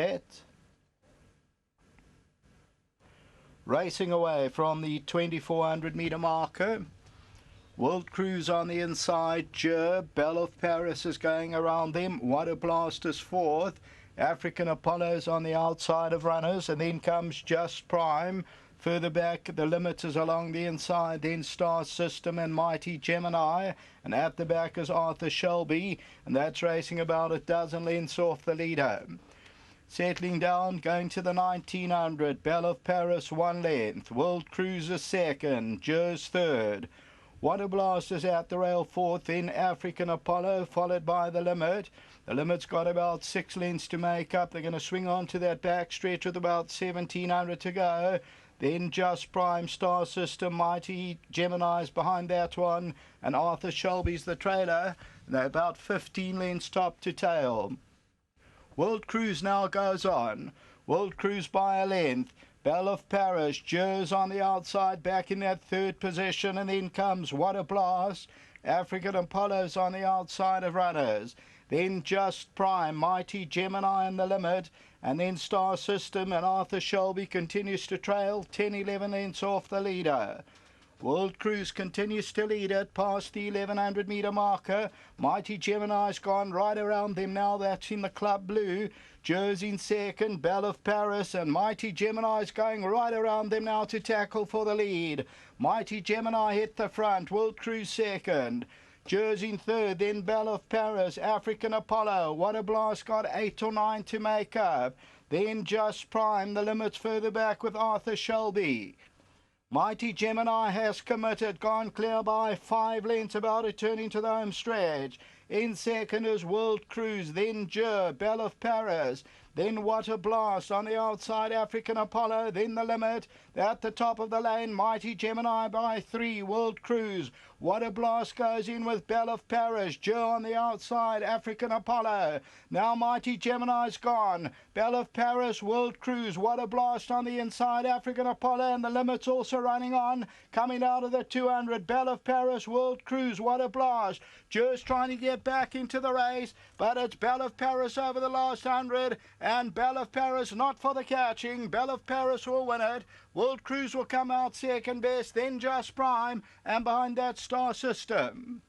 set. Racing away from the 2400 meter marker. World Cruise on the inside. Belle of Paris is going around them. What a Blast is fourth. African Apollo's on the outside of runners, and then comes Just Prime. Further back, the Limit is along the inside, then Star System and Mighty Gemini, and at the back is Arthur Shelby, and that's racing about a dozen lengths off the leader. Settling down, going to the 1900, Belle of Paris 1 length, World Cruise is second, Joe's third. What a Blast is at the rail fourth, then African Apollo, followed by the Limit. The Limit's got about 6 lengths to make up. They're going to swing on to that back stretch with about 1700 to go. Then Just Prime, Star System, Mighty Gemini's behind that one, and Arthur Shelby's the trailer. And they're about 15 lengths top to tail. World Cruise now goes on. World Cruise by a length. Belle of Paris, Joe's on the outside, back in that third position, and then comes What a Blast. African Apollo's on the outside of runners. Then Just Prime, Mighty Gemini and the Limit, and then Star System, and Arthur Shelby continues to trail 10-11 lengths off the leader. World Cruise continues to lead it past the 1100 meter marker. Mighty Gemini's gone right around them now. That's in the club blue. Joe's in second, Belle of Paris, and Mighty Gemini's going right around them now to tackle for the lead. Mighty Gemini hit the front, World Cruise second. Joe's in third, then Belle of Paris, African Apollo. What a Blast got 8 or 9 to make up. Then Just Prime, the Limit's further back with Arthur Shelby. Mighty Gemini has committed, gone clear by 5 lengths, about to turn into the home stretch. In second is World Cruise, then Belle of Paris, then What a Blast on the outside, African Apollo, then the Limit. At the top of the lane, Mighty Gemini by 3, World Cruise. What a Blast goes in with Belle of Paris, on the outside, African Apollo. Now Mighty Gemini's gone. Belle of Paris, World Cruise, What a Blast on the inside, African Apollo, and the Limit's also running on. Coming out of the 200, Belle of Paris, World Cruise, What a Blast. Joe's trying to get back into the race, but it's Belle of Paris over the last 100, and Belle of Paris not for the catching. Belle of Paris will win it. World Cruise will come out second best, then Just Prime, and behind that Star System.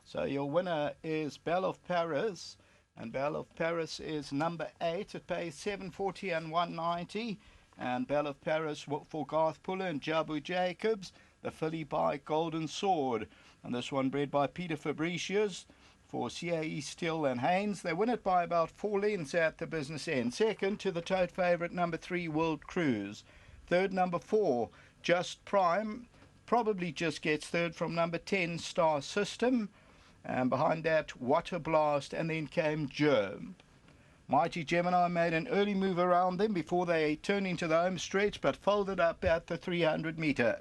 So your winner is Belle of Paris, and Belle of Paris is number 8. It pays 740 and 190. And Belle of Paris for Garth Puller and Jabu Jacobs. The filly by Golden Sword. And this one bred by Peter Fabricius for CAE Still and Haynes. They win it by about 4 lengths at the business end. Second to the tote favourite number 3, World Cruise. Third, number 4, Just Prime. Probably just gets third from number 10, Star System. And behind that, What a Blast, and then came Germ. Mighty Gemini made an early move around them before they turned into the home stretch, but folded up at the 300 meter.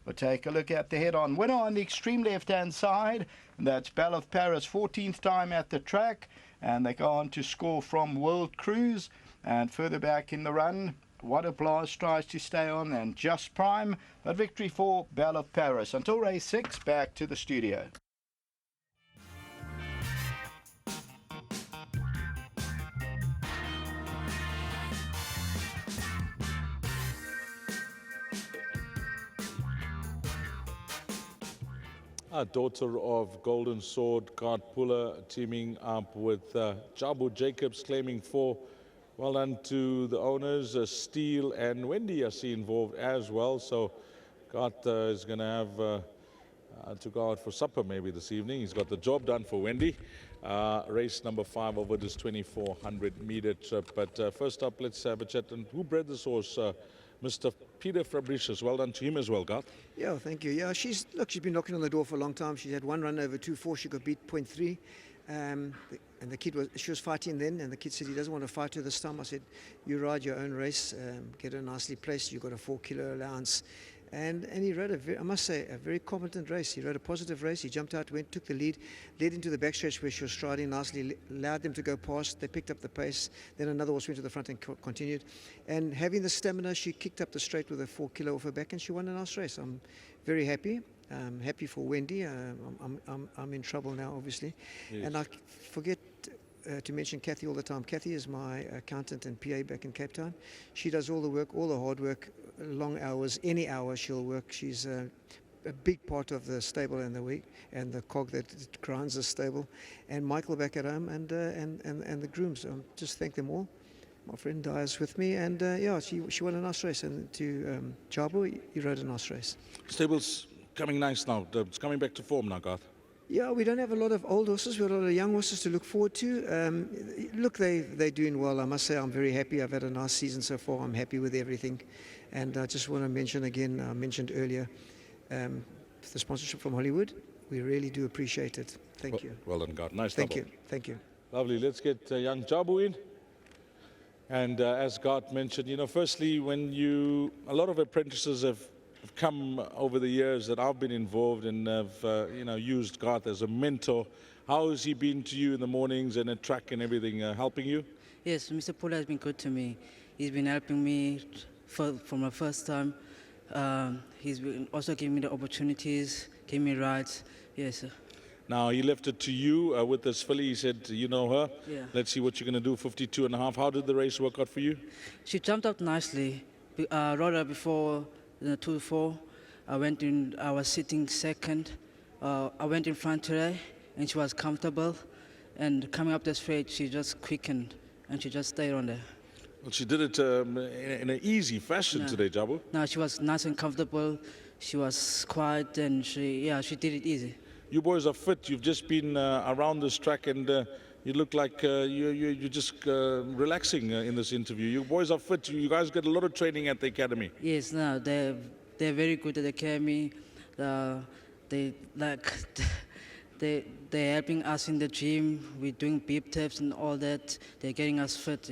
We'll take a look at the head-on winner on the extreme left-hand side, and that's Belle of Paris, 14th time at the track, and they go on to score from World Cruise. And further back in the run, What a Blast tries to stay on, and Just Prime, but victory for Belle of Paris. Until race 6, back to the studio. Daughter of Golden Sword, Garth Puller, teaming up with Jabu Jacobs, claiming 4. Well done to the owners, Steele and Wendy I see involved as well. So Garth is going to have to go out for supper maybe this evening. He's got the job done for Wendy. Race number 5 over this 2400 meter trip. But first up, let's have a chat. And who bred this horse? Mr. Peter Fabricius. Well done to him as well, Garth. Yeah, thank you. Yeah, she's been knocking on the door for a long time. She's had 1 run over 2-4. She got beat 0.3. And the kid she was fighting then, and the kid said he doesn't want to fight her this time. I said, you ride your own race, get her nicely placed. You've got a 4 kilo allowance. And he rode I must say, a very competent race. He rode a positive race. He jumped out, took the lead, led into the backstretch where she was striding nicely, allowed them to go past. They picked up the pace. Then another horse went to the front and continued. And having the stamina, she kicked up the straight with a 4 kilo off her back, and she won a nice race. I'm very happy. I'm happy for Wendy. I'm in trouble now, obviously. Yes. And I forget to mention Kathy all the time. Kathy is my accountant and PA back in Cape Town. She does all the work, all the hard work, long hours, any hour she'll work. She's a big part of the stable and the cog that grinds the stable. And Michael back at home and the grooms. Just thank them all. My friend Di is with me, and yeah, she won a nice race. And to Jabu, he rode a nice race. Stable's coming nice now. It's coming back to form now, Garth. Yeah, we don't have a lot of old horses. We've got a lot of young horses to look forward to. Look, they're doing well. I must say I'm very happy. I've had a nice season so far. I'm happy with everything. And I just want to mention again, I mentioned earlier, the sponsorship from Hollywood. We really do appreciate it. Thank you. Well done, Garth. Nice Thank double. you. Thank you. Lovely. Let's get young Jabu in. And as Garth mentioned, firstly, a lot of apprentices have come over the years that I've been involved and have, used Garth as a mentor. How has he been to you in the mornings and at track and everything, helping you? Yes, Mr. Pula has been good to me. He's been helping me from the first time. He's been also giving me the opportunities, giving me rides. Yes, sir. Now, he left it to you with this filly. He said, you know her. Yeah. Let's see what you're going to do, 52.5. How did the race work out for you? She jumped up nicely. Rode her before the 2-4. I was sitting second. I went in front today, and she was comfortable. And coming up the straight, she just quickened, and she just stayed on there. Well, she did it in an easy fashion today, Jabu. No, she was nice and comfortable. She was quiet, and she did it easy. You boys are fit. You've just been around this track, and you look like you're just relaxing in this interview. You boys are fit. You guys get a lot of training at the academy. Yes, no, they're very good at the academy. They're helping us in the gym. We're doing beep taps and all that. They're getting us fit.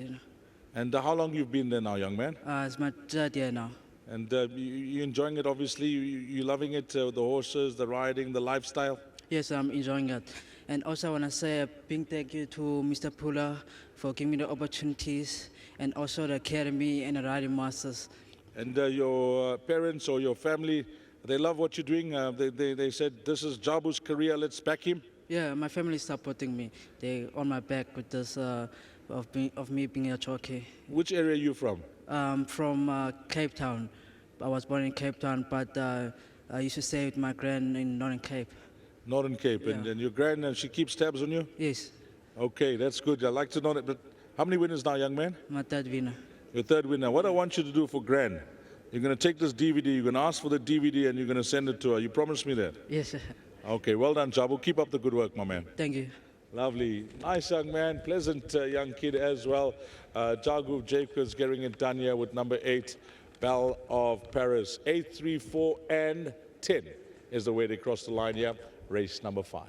And how long you've been there now, young man? It's my 3rd year now. And you're enjoying it, obviously. You're loving it, the horses, the riding, the lifestyle? Yes, I'm enjoying it. And also I want to say a big thank you to Mr. Pula for giving me the opportunities, and also the academy and the riding masters. And your parents or your family, they love what you're doing. They said, this is Jabu's career, let's back him. Yeah, my family is supporting me. They're on my back with this of me being a jockey. Which area are you from? From Cape Town. I was born in Cape Town, but I used to stay with my gran in Northern Cape. Northern Cape. Yeah. And your gran, she keeps tabs on you? Yes. Okay, that's good. I like to know that. But how many winners now, young man? My 3rd winner. Your 3rd winner. What I want you to do for gran, you're going to take this DVD, you're going to ask for the DVD, and you're going to send it to her. You promised me that? Yes, sir. Okay, well done, Jabu. Keep up the good work, my man. Thank you. Lovely. Nice young man. Pleasant young kid as well. Jabu Jacobs getting it done here with number 8, Belle of Paris. 8, 3, 4, and 10 is the way they cross the line here. Race number 5.